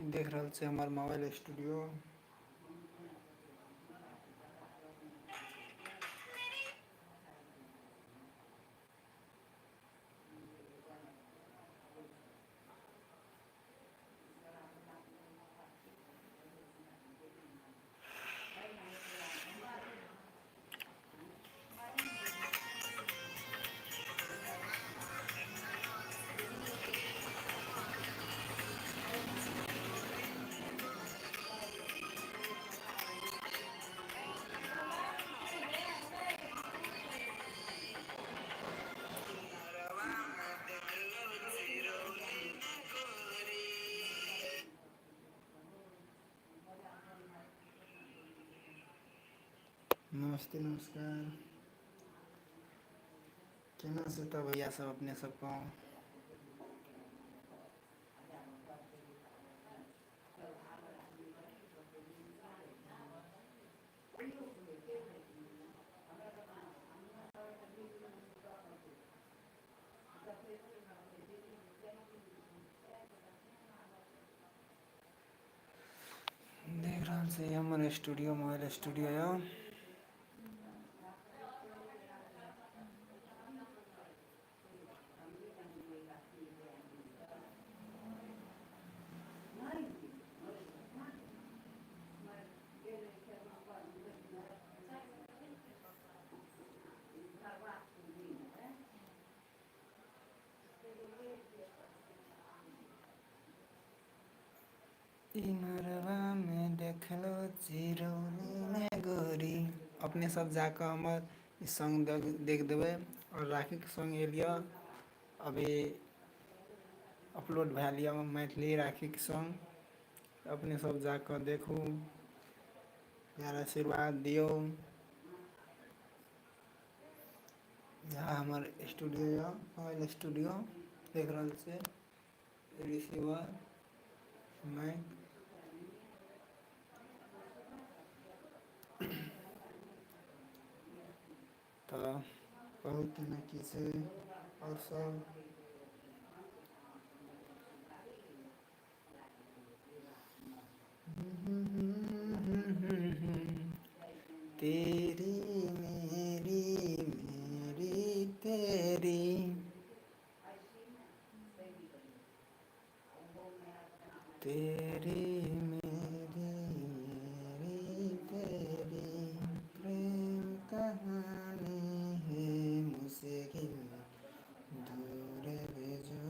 देख रहल छै हमार मोबाइल स्टूडियो। नमस्ते नमस्कार। केना छै तऽ भैया सब अपने सबके? देख रहल छै हमर स्टूडियो, मोबाइल स्टूडियो यऽ। इमरवा में देखलो चिरौनी में गोरी। अपने सब जाकऽ हमर ई सॉन्ग देख देबै। और राखी के सॉन्ग एलियै अभी अपलोड भए लिअ मैथिली राखी के सॉन्ग। अपने सब जाकऽ देखू, प्यार आशीर्वाद दियौ। यहाँ हमर स्टूडियो यऽ, मोबाइल स्टूडियो देख रहल छियै। रिसीवर, माइक, तऽ कहू केना की छै और सब? तेरी मेरी मेरी तेरी, तेरी मेरी मेरी तेरी प्रेम कहानी है मुश्किल दूर भेजो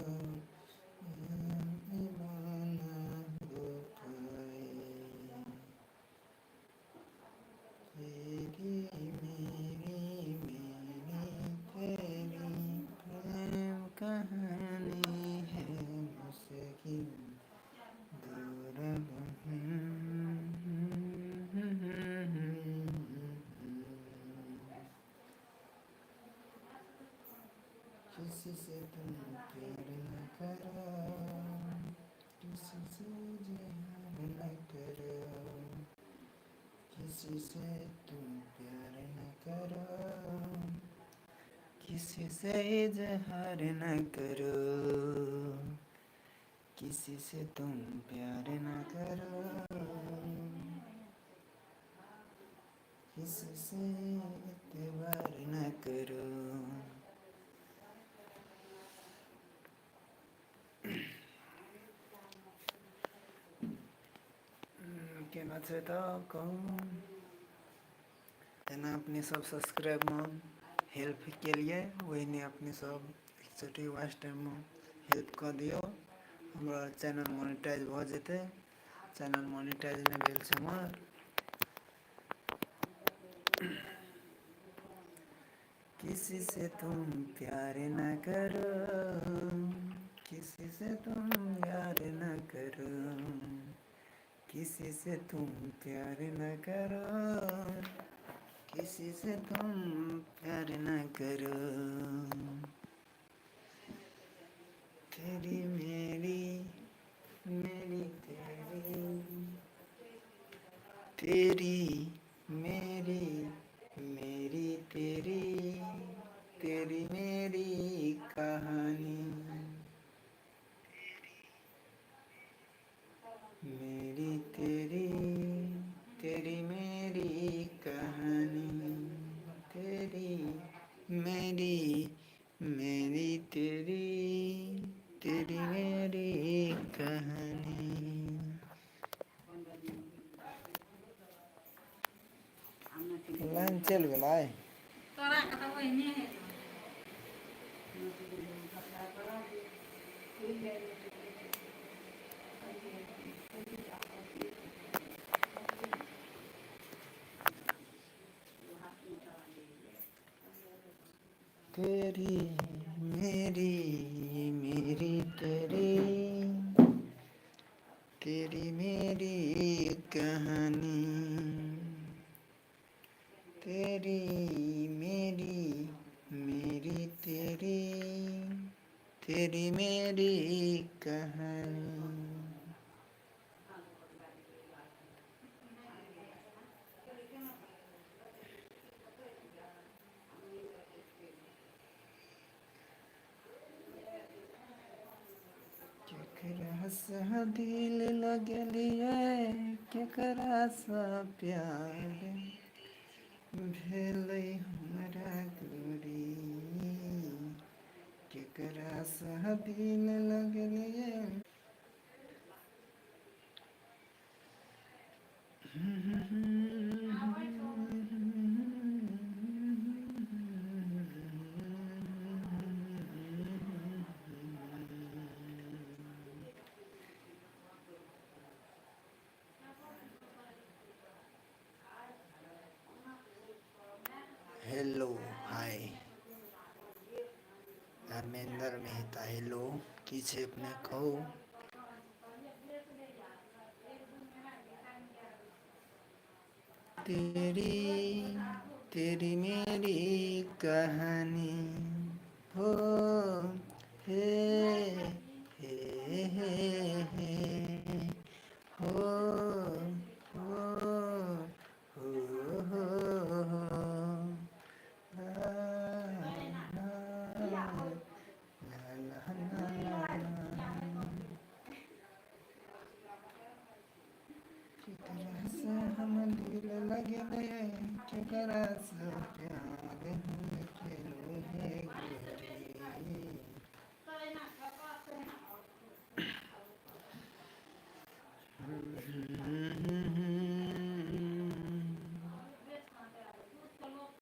दीवाना हो पाए। तेरी मेरी मेरी तेरी प्रेम कहानी है मुश्किल दूर किसी से तुम प्यार न करो, किसी से इजहार न करो, किसी से तुम प्यार न करो, किसी से इजहार न करो, किसी से तुम प्यार न करो, किसी से इतबार न करो। केना छै तऽ कहू? एना अपने सब सब्सक्राइब में हेल्प केलिए, ओहिने अपने सब छोटी वाच टाइम में हेल्प कऽ दियौ। हमरा चैनल मोनेटाइज भऽ जेतै। चैनल मोनेटाइज नहि भेल छै हमर। किसी से तुम प्यार न करो, किसी से तुम यार न करो, किसी से तुम प्यार न करो, किसी से तुम प्यार न करो। तेरी मेरी मेरी तेरी, तेरी मेरी मेरी तेरी, तेरी मेरी कहानी, मेरी तेरी तेरी मेरी कहानी। लाइन चल गया है। तेरी मेरी मेरी तेरी तेरी मेरी कहानी। तेरी मेरी मेरी तेरी तेरी मेरी कहानी। केकरा सा दिल लगलिए केकरा सा प्यार भेलै हमरा गोरी। केकरा सा दिल लगलिए। Hello hi Dharmendra Mehta hello की छै अपने कहू। तेरी तेरी मेरी कहानी।